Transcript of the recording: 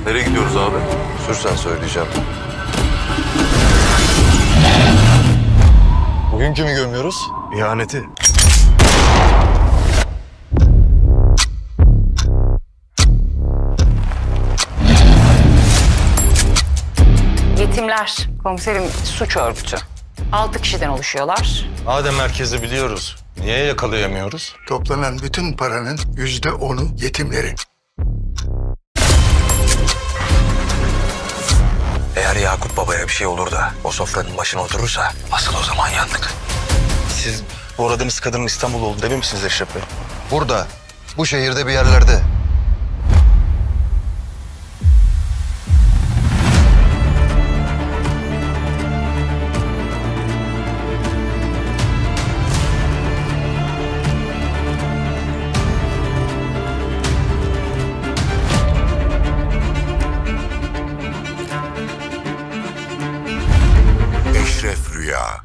Nereye gidiyoruz abi? Sürsen söyleyeceğim. Bugün kimi gömüyoruz? İhaneti. Yetimler, komiserim suç örgütü. 6 kişiden oluşuyorlar. Madem merkezi biliyoruz, niye yakalayamıyoruz? Toplanan bütün paranın %10'u yetimlerin. Eğer Yakup Baba'ya bir şey olur da o sofranın başına oturursa asıl o zaman yandık. Siz bu aradığınız kadının İstanbul olduğunu emin misiniz Eşref Bey? Burada, bu şehirde bir yerlerde. Eşref Rüya.